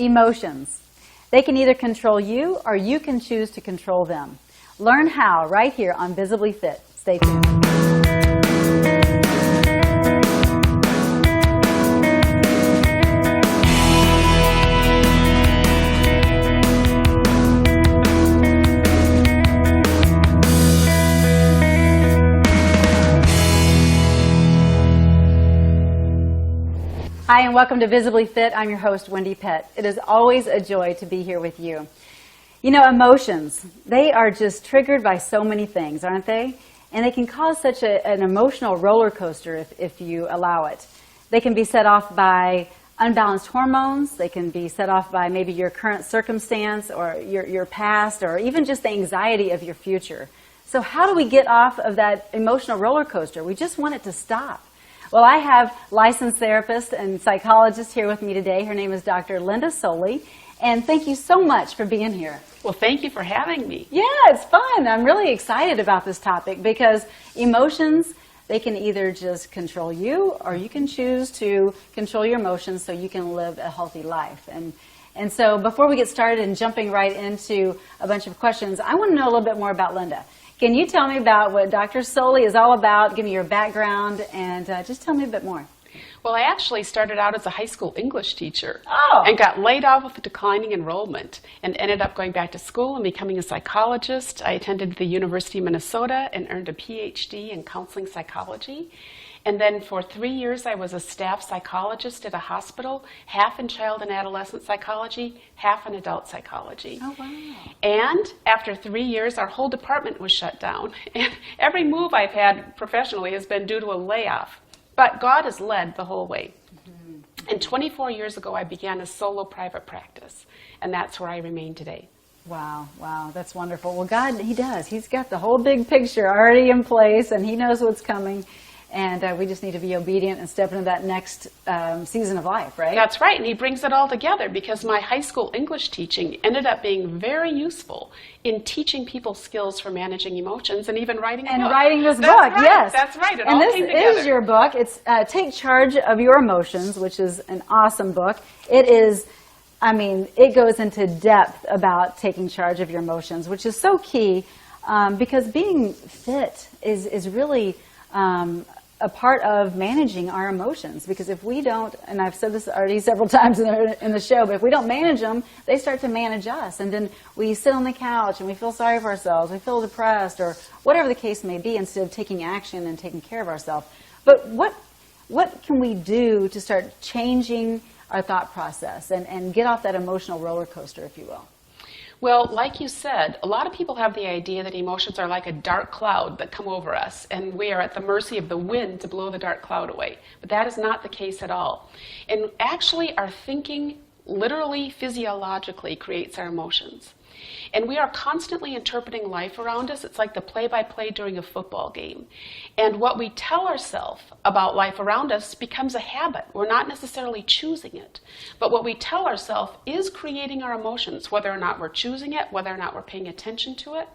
Emotions. They can either control you or you can choose to control them. Learn how right here on Visibly Fit. Stay tuned. Hi, and welcome to Visibly Fit. I'm your host, Wendie Pett. It is always a joy to be here with you. You know, emotions, they are just triggered by so many things, aren't they? And they can cause such an emotional roller coaster if you allow it. They can be set off by unbalanced hormones. They can be set off by maybe your current circumstance or your past, or even just the anxiety of your future. So how do we get off of that emotional roller coaster? We just want it to stop. Well, I have licensed therapist and psychologist here with me today. Her name is Dr. Linda Solie, and thank you so much for being here. Well, thank you for having me. Yeah, it's fun. I'm really excited about this topic because emotions, they can either just control you or you can choose to control your emotions so you can live a healthy life. And so before we get started and jumping right into a bunch of questions, I want to know a little bit more about Linda. Can you tell me about what Dr. Solie is all about? Give me your background and just tell me a bit more. Well, I actually started out as a high school English teacher and got laid off with declining enrollment and ended up going back to school and becoming a psychologist. I attended the University of Minnesota and earned a PhD in counseling psychology. And then for 3 years, I was a staff psychologist at a hospital, half in child and adolescent psychology, half in adult psychology. Oh, wow. And after 3 years, our whole department was shut down. And every move I've had professionally has been due to a layoff. But God has led the whole way. Mm-hmm. And 24 years ago, I began a solo private practice. And that's where I remain today. Wow, wow, that's wonderful. Well, God, He does. He's got the whole big picture already in place, and He knows what's coming. And we just need to be obedient and step into that next season of life, right? That's right, and He brings it all together because my high school English teaching ended up being very useful in teaching people skills for managing emotions and even writing a book. And writing this book, right, yes. That's right, it and all this came together. is your book. It's Take Charge of Your Emotions, which is an awesome book. It is, I mean, it goes into depth about taking charge of your emotions, which is so key because being fit is really a part of managing our emotions, because if we don't, and I've said this already several times in the show, but if we don't manage them, they start to manage us, and then we sit on the couch and we feel sorry for ourselves, we feel depressed, or whatever the case may be, instead of taking action and taking care of ourselves. But what can we do to start changing our thought process and get off that emotional roller coaster, if you will? Well, like you said, a lot of people have the idea that emotions are like a dark cloud that come over us, and we are at the mercy of the wind to blow the dark cloud away. But that is not the case at all. And actually, our thinking, literally, physiologically, creates our emotions. And we are constantly interpreting life around us. It's like the play-by-play during a football game. And what we tell ourselves about life around us becomes a habit. We're not necessarily choosing it. But what we tell ourselves is creating our emotions, whether or not we're choosing it, whether or not we're paying attention to it.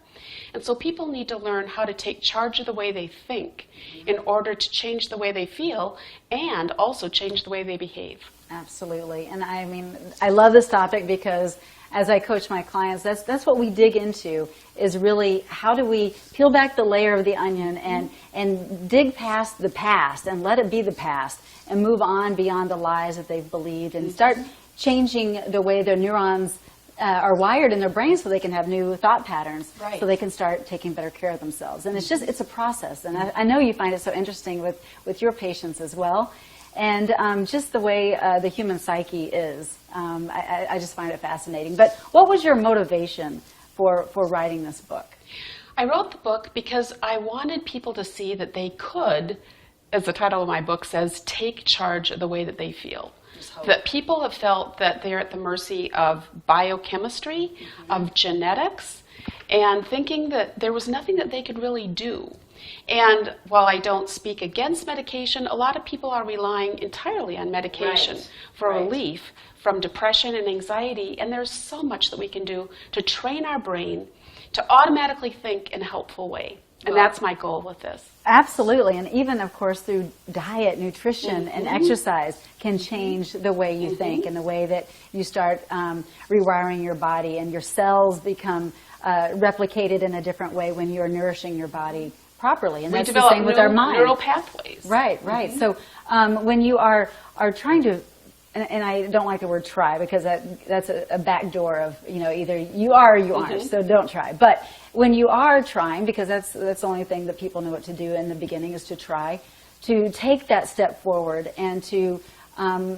And so people need to learn how to take charge of the way they think in order to change the way they feel and also change the way they behave. Absolutely. And I mean, I love this topic because as I coach my clients, that's what we dig into, is really how do we peel back the layer of the onion and dig past the past and let it be the past and move on beyond the lies that they've believed and start changing the way their neurons are wired in their brains so they can have new thought patterns, right, so they can start taking better care of themselves. And it's a process. And I know you find it so interesting with your patients as well. And just the way the human psyche is. I just find it fascinating. But what was your motivation for writing this book? I wrote the book because I wanted people to see that they could, as the title of my book says, take charge of the way that they feel. That people have felt that they're at the mercy of biochemistry, of genetics, and thinking that there was nothing that they could really do. And while I don't speak against medication, a lot of people are relying entirely on medication for relief from depression and anxiety, and there's so much that we can do to train our brain to automatically think in a helpful way. And that's my goal with this. Absolutely. And even, of course, through diet, nutrition, and exercise can change the way you think and the way that you start rewiring your body, and your cells become replicated in a different way when you're nourishing your body properly. And that's the same with our mind. Neural pathways. Right, right. So when you are trying to, and I don't like the word try, because that's a back door of, either you are or you aren't, so don't try. But when you are trying, because that's the only thing that people know what to do in the beginning is to try, to take that step forward and to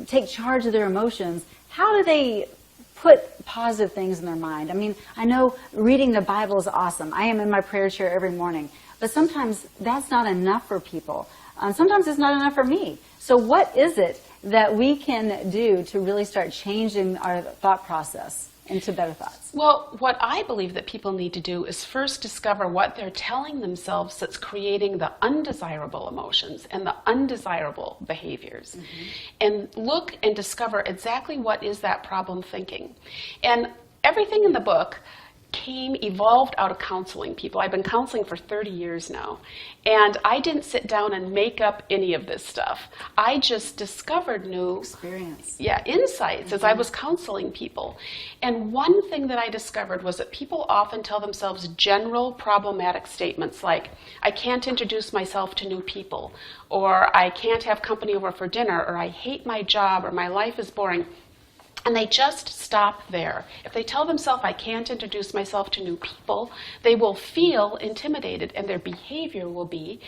take charge of their emotions, how do they put positive things in their mind? I mean, I know reading the Bible is awesome. I am in my prayer chair every morning. But sometimes that's not enough for people. Sometimes it's not enough for me. So what is it that we can do to really start changing our thought process into better thoughts? Well, what I believe that people need to do is first discover what they're telling themselves that's creating the undesirable emotions and the undesirable behaviors. And look and discover exactly what is that problem thinking. And everything in the book evolved out of counseling people. I've been counseling for 30 years now, and I didn't sit down and make up any of this stuff. I just discovered new insights as I was counseling people. And one thing that I discovered was that people often tell themselves general problematic statements like, I can't introduce myself to new people, or I can't have company over for dinner, or I hate my job, or my life is boring. And they just stop there. If they tell themselves, I can't introduce myself to new people, they will feel intimidated, and their behavior will be,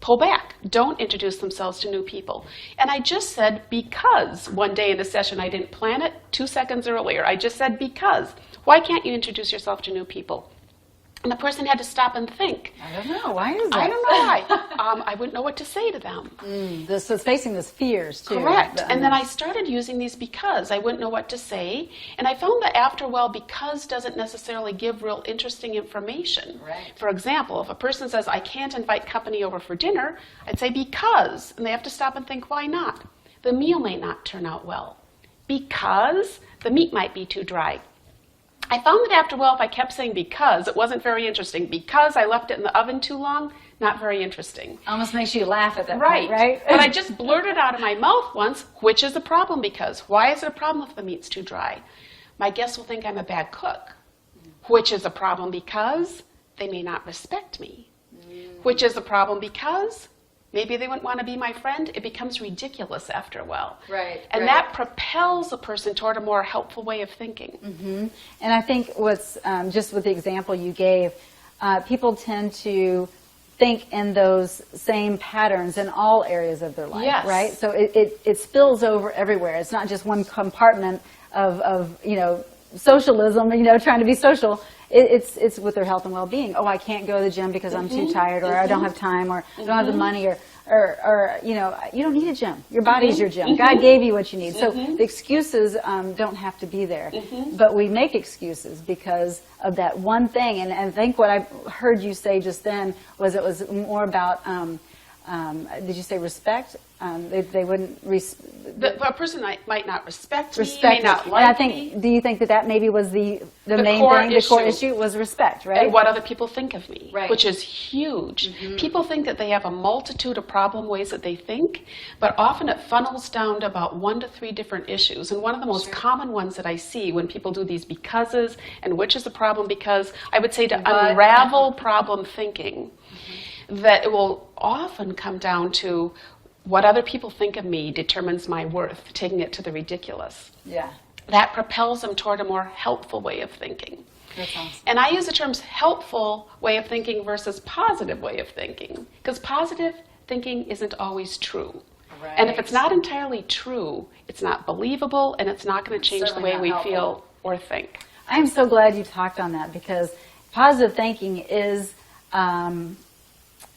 pull back. Don't introduce themselves to new people. And I just said, because. One day in a session, I didn't plan it. 2 seconds earlier, I just said, because. Why can't you introduce yourself to new people? And the person had to stop and think. I don't know. Why is that? I don't know why. I wouldn't know what to say to them. So it's facing those fears, too. Correct. And then I started using these because. I wouldn't know what to say. And I found that after a while, because doesn't necessarily give real interesting information. Right. For example, if a person says, I can't invite company over for dinner, I'd say because. And they have to stop and think, why not? The meal may not turn out well. Because the meat might be too dry. I found that after a while, if I kept saying because, it wasn't very interesting. Because I left it in the oven too long, not very interesting. Almost makes you laugh at that point, right? But I just blurted out of my mouth once, which is a problem because. Why is it a problem if the meat's too dry? My guests will think I'm a bad cook. Which is a problem because they may not respect me. Which is a problem because maybe they wouldn't want to be my friend. It becomes ridiculous after a while. Right. And that propels a person toward a more helpful way of thinking. And I think what's, just with the example you gave, people tend to think in those same patterns in all areas of their life, right? So it spills over everywhere. It's not just one compartment of socialism, trying to be social. It's with their health and well-being. Oh, I can't go to the gym because I'm too tired, or I don't have time, or I don't have the money, or you don't need a gym. Your body's your gym. God gave you what you need. So the excuses don't have to be there. But we make excuses because of that one thing. And I think what I heard you say just then was it was more about, did you say respect? They wouldn't a person might not respect me, may not like and I think, me. Do you think that maybe was the main thing? The core issue was respect, right? And what other people think of me, right. Which is huge. People think that they have a multitude of problem ways that they think, but often it funnels down to about 1 to 3 different issues. And one of the most common ones that I see when people do these becauses and which is the problem because, I would say to unravel problem thinking, that it will often come down to what other people think of me determines my worth, taking it to the ridiculous. Yeah. That propels them toward a more helpful way of thinking. That's awesome. And I use the terms helpful way of thinking versus positive way of thinking, because positive thinking isn't always true. Right. And if it's not entirely true, it's not believable, and it's not going to change the way we feel or think. I'm so glad you talked on that, because positive thinking is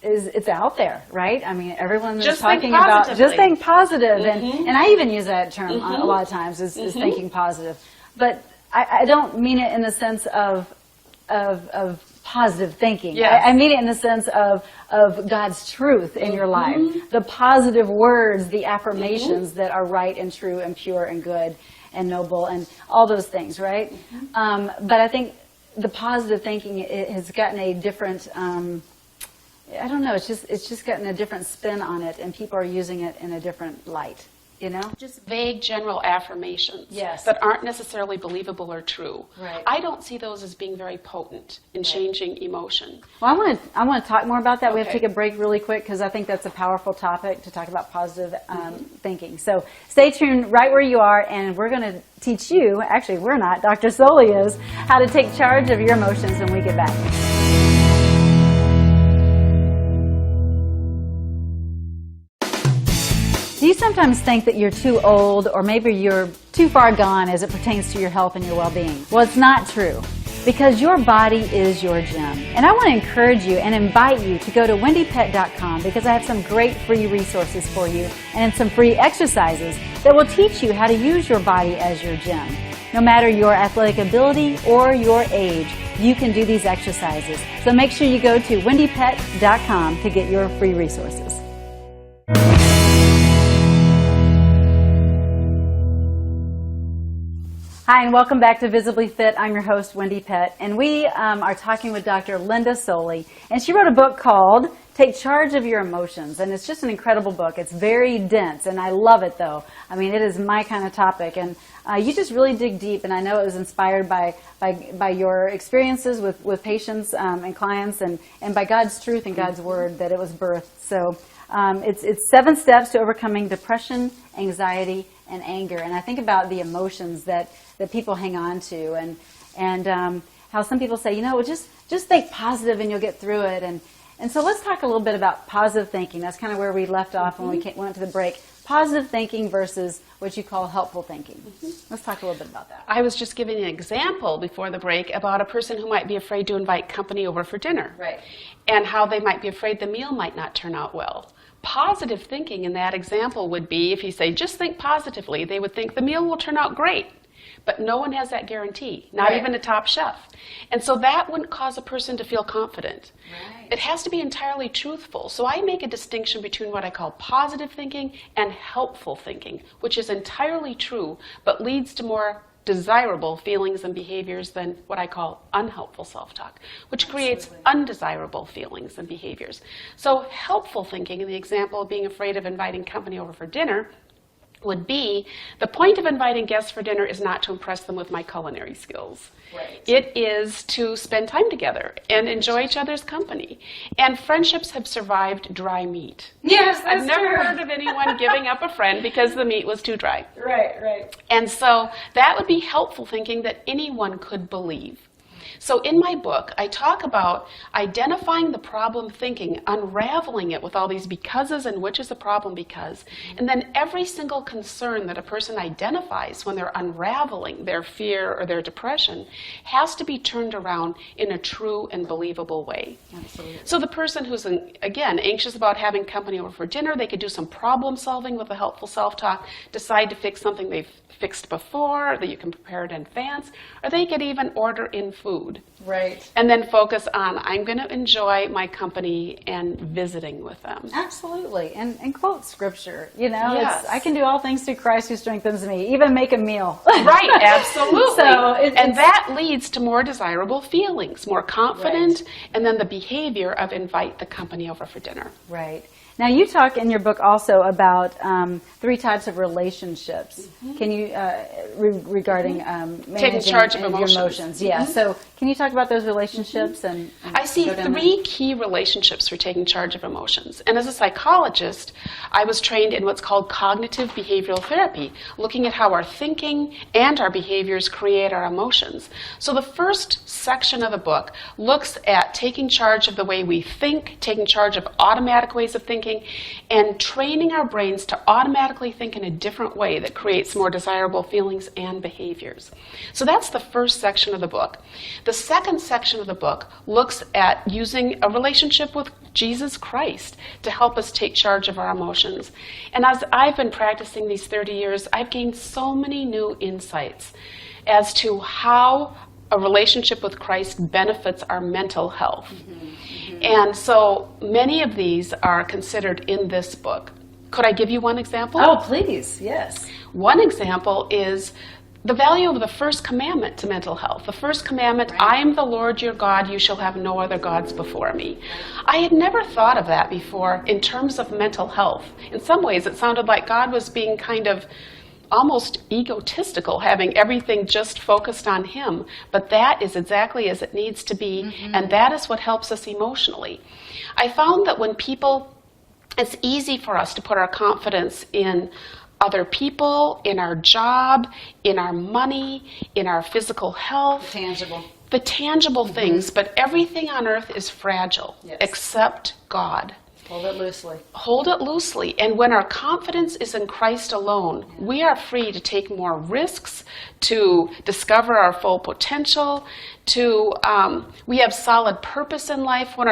it's out there, right? I mean, everyone is talking about just think positive, and I even use that term a lot of times is thinking positive. But I don't mean it in the sense of positive thinking. Yes. I mean it in the sense of God's truth in your life, the positive words, the affirmations that are right and true and pure and good and noble and all those things, right? But I think the positive thinking has gotten a different I don't know, it's just gotten a different spin on it, and people are using it in a different light, you know? Just vague general affirmations Yes. that aren't necessarily believable or true. Right. I don't see those as being very potent in changing emotion. Well, I want to talk more about that. We have to Okay. take a break really quick because I think that's a powerful topic to talk about positive thinking. So stay tuned right where you are, and we're going to teach you, actually we're not, Dr. Solie is, how to take charge of your emotions when we get back. Do you sometimes think that you're too old, or maybe you're too far gone as it pertains to your health and your well-being? Well, it's not true, because your body is your gym. And I want to encourage you and invite you to go to wendiepett.com, because I have some great free resources for you and some free exercises that will teach you how to use your body as your gym. No matter your athletic ability or your age, you can do these exercises. So make sure you go to wendiepett.com to get your free resources. Hi, and welcome back to Visibly Fit. I'm your host, Wendie Pett, and we are talking with Dr. Linda Solie, and she wrote a book called Take Charge of Your Emotions, and it's just an incredible book. It's very dense, and I love it, though. I mean, it is my kind of topic, and you just really dig deep, and I know it was inspired by your experiences with patients and clients, and by God's truth and God's Word that it was birthed. So it's 7 steps to overcoming depression, anxiety, and anger. And I think about the emotions that people hang on to, and how some people say, well, just think positive and you'll get through it. And so let's talk a little bit about positive thinking. That's kind of where we left off when we went to the break. Positive thinking versus what you call helpful thinking. Let's talk a little bit about that. I was just giving an example before the break about a person who might be afraid to invite company over for dinner. Right. And how they might be afraid the meal might not turn out well. Positive thinking in that example would be, if you say, just think positively, they would think the meal will turn out great. But no one has that guarantee, not Right. even a top chef. And so that wouldn't cause a person to feel confident. Right. It has to be entirely truthful. So I make a distinction between what I call positive thinking and helpful thinking, which is entirely true, but leads to more desirable feelings and behaviors than what I call unhelpful self-talk, which creates undesirable feelings and behaviors. So helpful thinking, in the example of being afraid of inviting company over for dinner, would be, the point of inviting guests for dinner is not to impress them with my culinary skills. Right. It is to spend time together and enjoy each other's company. And friendships have survived dry meat. Yes, I've never heard of anyone giving up a friend because the meat was too dry. Right. And so that would be helpful thinking that anyone could believe. So in my book, I talk about identifying the problem thinking, unraveling it with all these becauses and which is the problem because, and then every single concern that a person identifies when they're unraveling their fear or their depression has to be turned around in a true and believable way. Absolutely. So the person who's, again, anxious about having company over for dinner, they could do some problem solving with a helpful self-talk, decide to fix something they've fixed before that you can prepare it in advance, or they could even order in food. Right. And then focus on, I'm going to enjoy my company and visiting with them. Absolutely. And quote scripture. Yes. I can do all things through Christ who strengthens me, even make a meal. Right, absolutely. So and that leads to more desirable feelings, more confident, Right. and then the behavior of invite the company over for dinner. Right. Now, you talk in your book also about 3 types of relationships. Can you, regarding managing charge of your emotions. Yeah. So can you talk about those relationships? And I see go down 3 key relationships for taking charge of emotions. And as a psychologist, I was trained in what's called cognitive behavioral therapy, looking at how our thinking and our behaviors create our emotions. So the first section of the book looks at taking charge of the way we think, taking charge of automatic ways of thinking, and training our brains to automatically think in a different way that creates more desirable feelings and behaviors. So that's the first section of the book. The second section of the book looks at using a relationship with Jesus Christ to help us take charge of our emotions. And as I've been practicing these 30 years, I've gained so many new insights as to how a relationship with Christ benefits our mental health. And so many of these are considered in this book. Could I give you one example? Oh, please. Yes. One example is the value of the first commandment to mental health. The first commandment, Right. I am the Lord your God, you shall have no other gods before me. I had never thought of that before in terms of mental health. In some ways, it sounded like God was being kind of almost egotistical, having everything just focused on him. But that is exactly as it needs to be, and that is what helps us emotionally. I found that when people, it's easy for us to put our confidence in other people, in our job, in our money, in our physical health. Tangible. The tangible things, but everything on earth is fragile, Yes. except God. Hold it loosely. Hold it loosely. And when our confidence is in Christ alone, we are free to take more risks, to discover our full potential, we have solid purpose in life when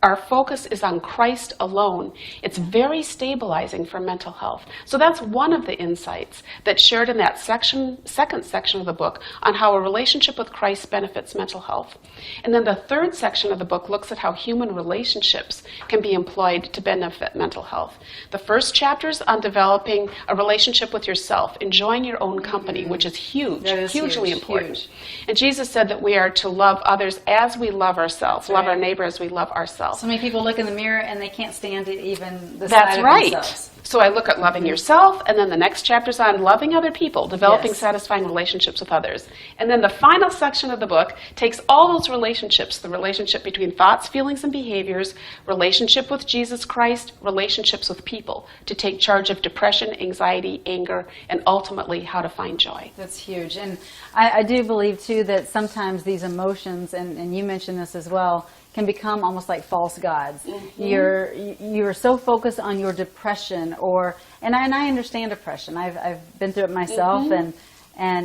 our focus is on Christ alone. It's very stabilizing for mental health. So that's one of the insights that's shared in that second section of the book on how a relationship with Christ benefits mental health. And then the third section of the book looks at how human relationships can be employed to benefit mental health. The first chapter is on developing a relationship with yourself, enjoying your own company, which is huge, That is hugely huge, important. huge. And Jesus said that we are to love others as we love ourselves, love our neighbor as we love ourselves. So many people look in the mirror and they can't stand it, even the That's sight of right. themselves. So I look at loving yourself, and then the next chapter's on loving other people, developing Yes. satisfying relationships with others. And then the final section of the book takes all those relationships, the relationship between thoughts, feelings, and behaviors, relationship with Jesus Christ, relationships with people, to take charge of depression, anxiety, anger, and ultimately how to find joy. That's huge. And I do believe, too, that sometimes these emotions, and you mentioned this as well, can become almost like false gods. You're so focused on your depression, and I understand depression. I've been through it myself, and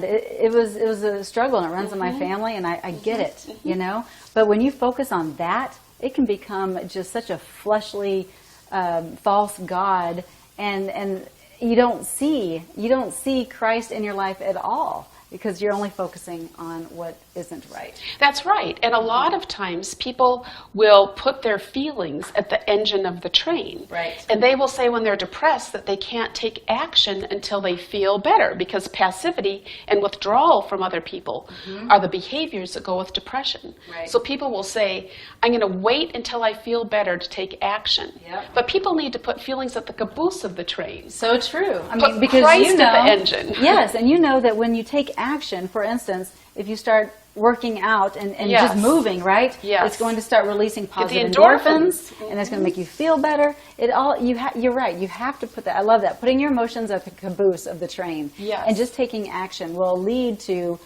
it was a struggle, and it runs in my family, and I get it, you know. But when you focus on that, it can become just such a fleshly, false god, and you don't see Christ in your life at all, because you're only focusing on what isn't right. That's right. And a lot of times people will put their feelings at the engine of the train. Right. And they will say when they're depressed that they can't take action until they feel better, because passivity and withdrawal from other people are the behaviors that go with depression. Right. So people will say, I'm going to wait until I feel better to take action. Yep. But people need to put feelings at the caboose of the train. So true. I Put mean, because Christ you know, at the engine. Yes, and you know that when you take action, for instance, if you start working out and Yes. just moving, right? Yes. It's going to start releasing positive endorphins. and it's going to make you feel better. You're right. You have to put that. I love that. Putting your emotions at the caboose of the train, Yes. and just taking action will lead to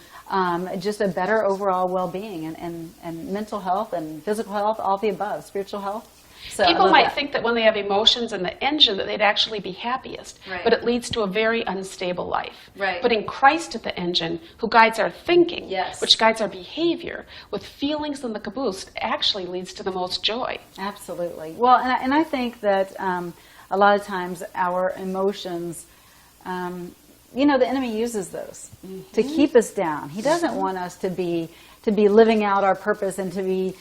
just a better overall well-being and mental health and physical health, all the above, spiritual health. So People I love might that. think that when they have emotions in the engine that they'd actually be happiest, Right. but it leads to a very unstable life. Right. Putting Christ at the engine, who guides our thinking, Yes. which guides our behavior, with feelings in the caboose, actually leads to the most joy. Absolutely. Well, and I think that a lot of times our emotions, the enemy uses those to keep us down. He doesn't want us to be living out our purpose and to be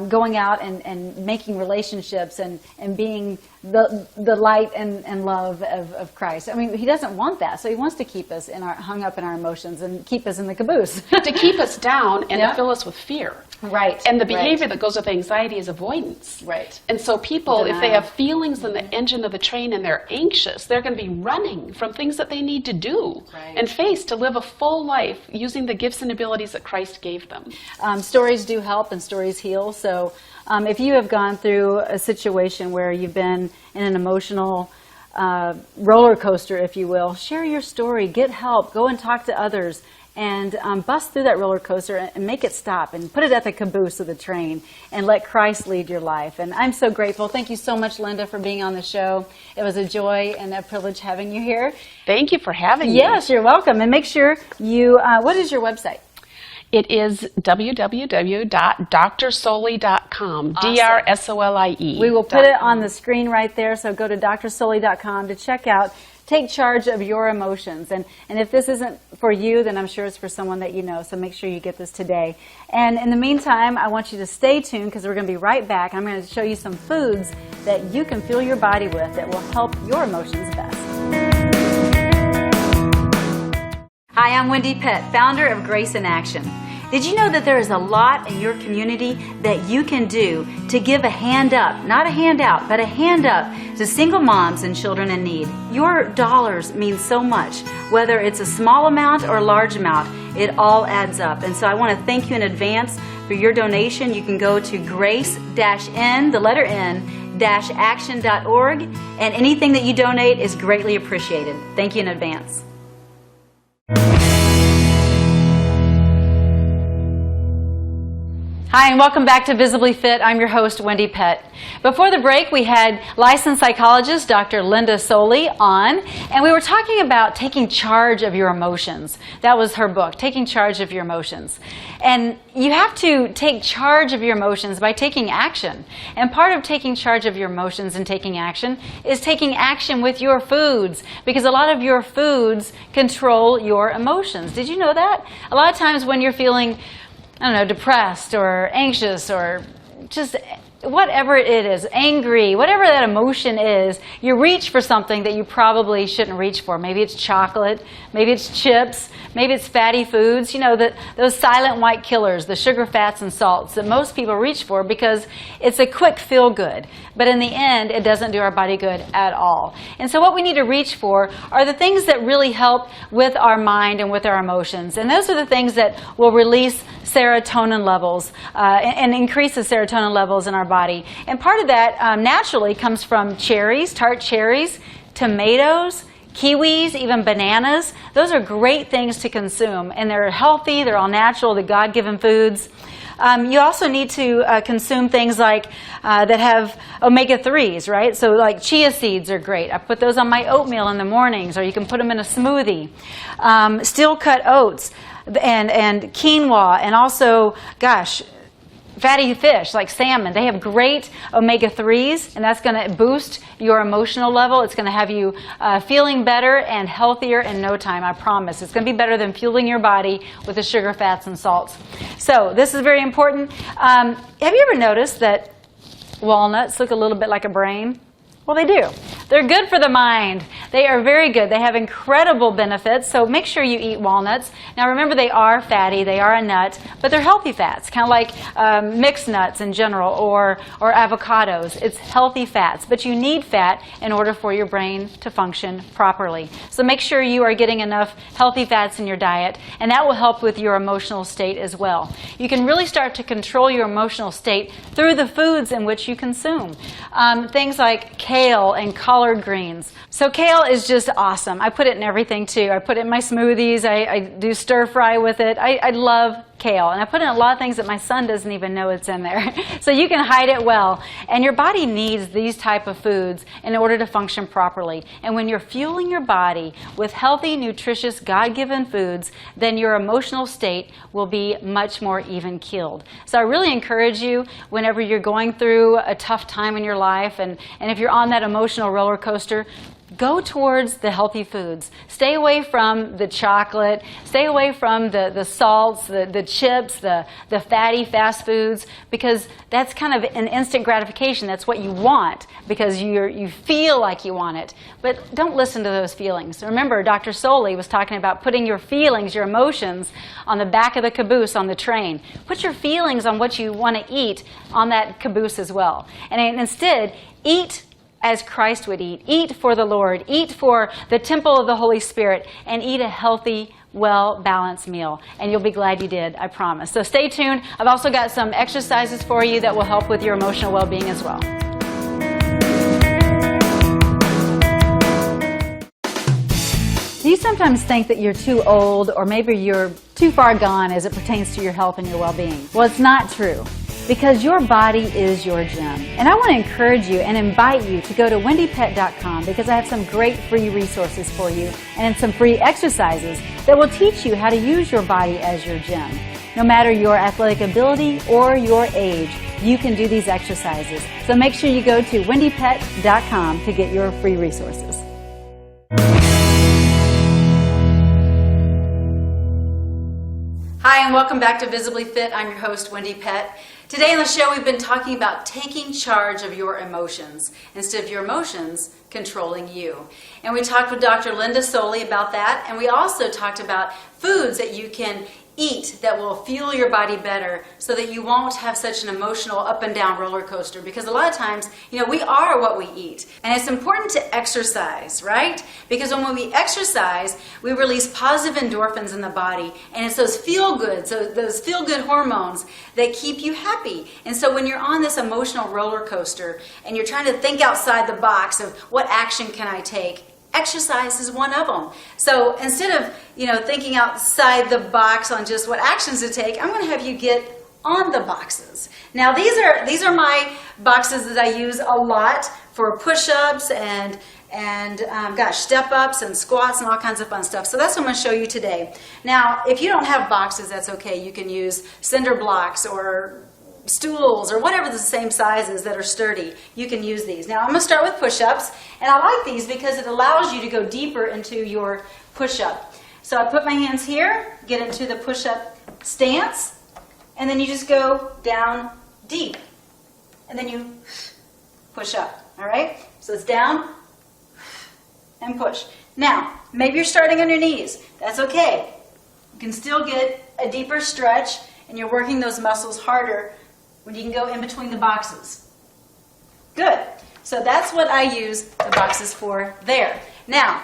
going out and making relationships and being the light and love of Christ. I mean, he doesn't want that. So he wants to keep us hung up in our emotions and keep us in the caboose. To keep us down and Yeah. to fill us with fear. Right. And the behavior right. that goes with anxiety is avoidance. Right. And so people, if they Denial. have feelings in the engine of the train and they're anxious, they're going to be running from things that they need to do Right. and face to live a full life using the gifts and abilities that Christ gave them. Stories do help and stories heal. So if you have gone through a situation where you've been in an emotional roller coaster, if you will, share your story, get help, go and talk to others, and bust through that roller coaster and make it stop and put it at the caboose of the train and let Christ lead your life. And I'm so grateful. Thank you so much, Linda, for being on the show. It was a joy and a privilege having you here. Thank you for having me. Yes, you're welcome. And make sure you, what is your website? It is www.drsolie.com, Awesome. DRSOLIE. We will put it on the screen right there, so go to drsolie.com to check out Take Charge of Your Emotions. And if this isn't for you, then I'm sure it's for someone that you know, so make sure you get this today. And in the meantime, I want you to stay tuned because we're going to be right back. I'm going to show you some foods that you can fuel your body with that will help your emotions best. Hi, I'm Wendie Pett, founder of Grace in Action. Did you know that there is a lot in your community that you can do to give a hand up, not a handout, but a hand up to single moms and children in need? Your dollars mean so much. Whether it's a small amount or a large amount, it all adds up. And so I want to thank you in advance for your donation. You can go to grace-n, the letter N, action.org, and anything that you donate is greatly appreciated. Thank you in advance. Hi, and welcome back to Visibly Fit. I'm your host, Wendie Pett. Before the break, we had licensed psychologist Dr. Linda Solie on, and we were talking about taking charge of your emotions. That was her book, Taking Charge of Your Emotions. And you have to take charge of your emotions by taking action. And part of taking charge of your emotions and taking action is taking action with your foods, because a lot of your foods control your emotions. Did you know that? A lot of times when you're feeling, I don't know, depressed or anxious or just whatever it is, angry, whatever that emotion is, you reach for something that you probably shouldn't reach for. Maybe it's chocolate, maybe it's chips, maybe it's fatty foods, you know, those silent white killers, the sugar, fats, and salts that most people reach for because it's a quick feel-good. But in the end, it doesn't do our body good at all. And so what we need to reach for are the things that really help with our mind and with our emotions. And those are the things that will release serotonin levels and increase the serotonin levels in our body. And part of that naturally comes from cherries, tart cherries, tomatoes, kiwis, even bananas. Those are great things to consume, and they're healthy, they're all natural, the God-given foods. You also need to consume things like that have omega-3s, right? So like chia seeds are great. I put those on my oatmeal in the mornings, or you can put them in a smoothie. Steel-cut oats and quinoa, and also, gosh, fatty fish like salmon. They have great omega-3s, and that's going to boost your emotional level. It's going to have you feeling better and healthier in no time, I promise. It's going to be better than fueling your body with the sugar, fats, and salts. So this is very important. Have you ever noticed that walnuts look a little bit like a brain? Well, they do. They're good for the mind. They are very good. They have incredible benefits, so make sure you eat walnuts. Now remember, they are fatty, they are a nut, but they're healthy fats, kind of like mixed nuts in general, or avocados. It's healthy fats, but you need fat in order for your brain to function properly. So make sure you are getting enough healthy fats in your diet, and that will help with your emotional state as well. You can really start to control your emotional state through the foods in which you consume. Things like kale and collard greens. So kale is just awesome. I put it in everything too. I put it in my smoothies. I do stir fry with it. I love kale, and I put in a lot of things that my son doesn't even know it's in there. So you can hide it well. And your body needs these type of foods in order to function properly. And when you're fueling your body with healthy, nutritious, God-given foods, then your emotional state will be much more even-keeled. So I really encourage you, whenever you're going through a tough time in your life, and if you're on that emotional roller coaster, go towards the healthy foods. Stay away from the chocolate. Stay away from the salts, the chips, the fatty fast foods, because that's kind of an instant gratification. That's what you want because you feel like you want it. But don't listen to those feelings. Remember, Dr. Solie was talking about putting your feelings, your emotions, on the back of the caboose on the train. Put your feelings on what you want to eat on that caboose as well. And instead, eat as Christ would eat. Eat for the Lord. Eat for the temple of the Holy Spirit, and eat a healthy, well-balanced meal. And you'll be glad you did, I promise. So stay tuned. I've also got some exercises for you that will help with your emotional well-being as well. Do you sometimes think that you're too old, or maybe you're too far gone as it pertains to your health and your well-being? Well, it's not true, because your body is your gym. And I want to encourage you and invite you to go to wendiepett.com, because I have some great free resources for you and some free exercises that will teach you how to use your body as your gym. No matter your athletic ability or your age, you can do these exercises. So make sure you go to wendiepett.com to get your free resources. Hi, and welcome back to Visibly Fit. I'm your host, Wendie Pett. Today on the show, we've been talking about taking charge of your emotions instead of your emotions controlling you. And we talked with Dr. Linda Solie about that, and we also talked about foods that you can eat that will fuel your body better so that you won't have such an emotional up and down roller coaster, because a lot of times, we are what we eat. And it's important to exercise, right? Because when we exercise, we release positive endorphins in the body, and it's those those feel-good hormones that keep you happy. And so when you're on this emotional roller coaster and you're trying to think outside the box of what action can I take, exercise is one of them. So instead of, thinking outside the box on just what actions to take, I'm going to have you get on the boxes. Now these are my boxes that I use a lot for push-ups and step-ups and squats and all kinds of fun stuff. So that's what I'm going to show you today. Now, if you don't have boxes, that's okay. You can use cinder blocks or stools or whatever the same sizes that are sturdy. You can use these. Now I'm going to start with push-ups, and I like these because it allows you to go deeper into your push-up. So I put my hands here, get into the push-up stance, and then you just go down deep, and then you push up. All right? So it's down and push. Now, maybe you're starting on your knees. That's okay. You can still get a deeper stretch, and you're working those muscles harder when you can go in between the boxes. Good. So that's what I use the boxes for there. Now,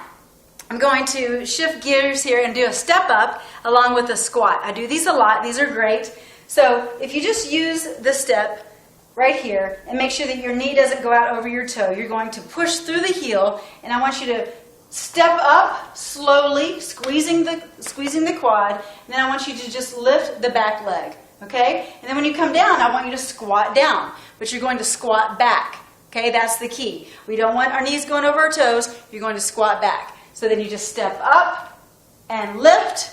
I'm going to shift gears here and do a step up along with a squat. I do these a lot. These are great. So if you just use the step right here and make sure that your knee doesn't go out over your toe, you're going to push through the heel, and I want you to step up slowly, squeezing the quad, and then I want you to just lift the back leg. Okay? And then when you come down, I want you to squat down, but you're going to squat back. Okay? That's the key. We don't want our knees going over our toes. You're going to squat back. So then you just step up and lift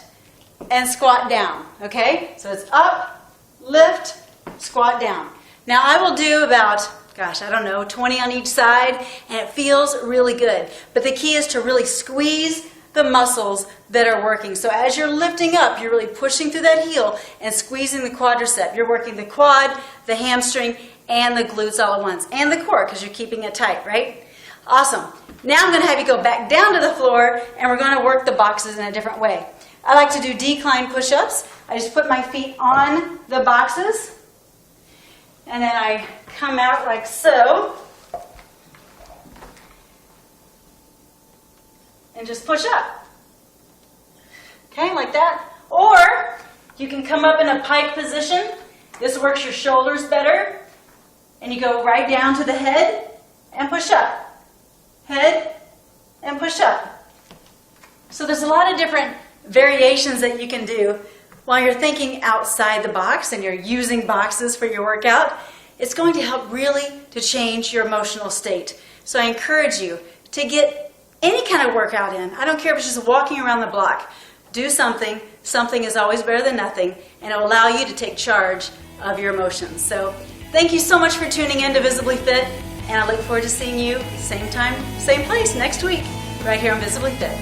and squat down. Okay? So it's up, lift, squat down. Now I will do about, 20 on each side, and it feels really good. But the key is to really squeeze the muscles that are working. So as you're lifting up, you're really pushing through that heel and squeezing the quadricep. You're working the quad, the hamstring, and the glutes all at once. And the core, because you're keeping it tight, right? Awesome. Now I'm going to have you go back down to the floor, and we're going to work the boxes in a different way. I like to do decline push-ups. I just put my feet on the boxes, and then I come out like so, and just push up. Okay, like that. Or you can come up in a pike position. This works your shoulders better. And you go right down to the head and push up. Head and push up. So there's a lot of different variations that you can do while you're thinking outside the box and you're using boxes for your workout. It's going to help really to change your emotional state. So I encourage you to get any kind of workout in. I don't care if it's just walking around the block. Do something. Something is always better than nothing, and it will allow you to take charge of your emotions. So thank you so much for tuning in to Visibly Fit, and I look forward to seeing you same time, same place next week, right here on Visibly Fit.